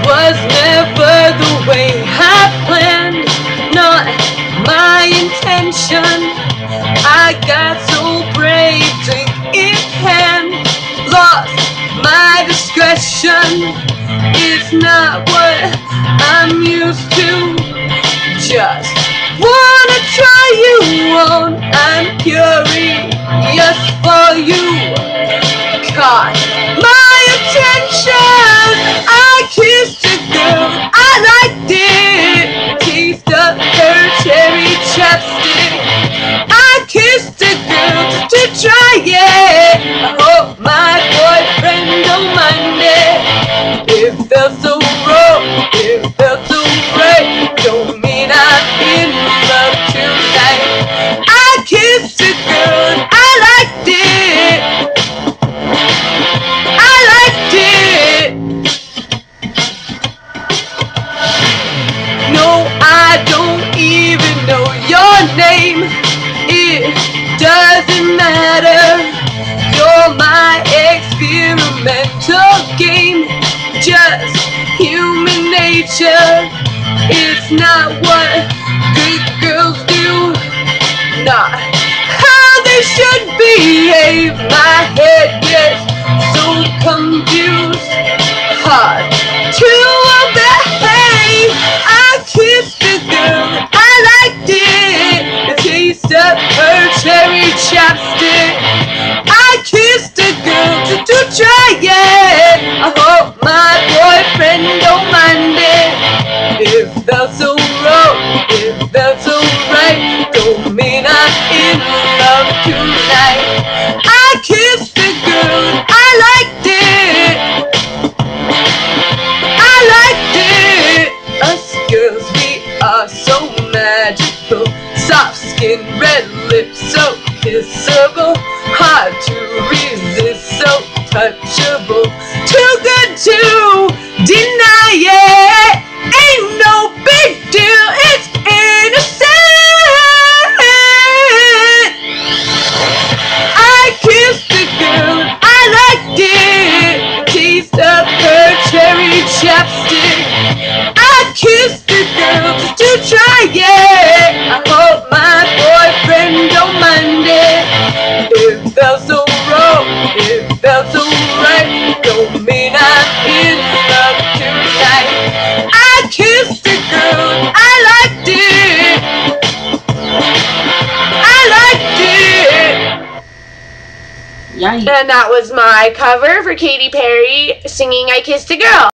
was never the way I planned, not my intention. I got so brave, drink in hand, lost my discretion. It's not what I'm used to. Just wanna try you on. I'm curious for you. Caught my attention. I kissed a girl, I liked it. Taste of her cherry chapstick. I kissed a girl to try it. I hope my boyfriend don't mind it. It felt so wrong, it felt so right. Don't mean I'm in love tonight. I kissed a girl and I liked it. I liked it. No, I don't even know your name. It doesn't matter. You're my experimental game. Just human nature. It's not what good girls do, not how they should behave. My head gets so confused, hard to obey. I kissed a girl, I liked it. The taste of her cherry chapstick. I kissed a girl to try it. I hope my boyfriend don't mind it. It felt so wrong, it felt so right. Don't mean I'm in love tonight. I kissed a girl and I liked it. I liked it. Us girls, we are so magical. Soft skin, red lips, so kissable. Hard to resist, so touchable. Too good to deny it. Ain't no big deal, it's innocent. I kissed a girl, I liked it. Taste of her cherry chapstick. I kissed a girl just to try it. I hope my boyfriend don't mind it. It felt so wrong, it felt so right. Don't mean I'm in love tonight. I kissed a girl, I liked it. I liked it. Yikes. And that was my cover for Katy Perry singing I Kissed a Girl.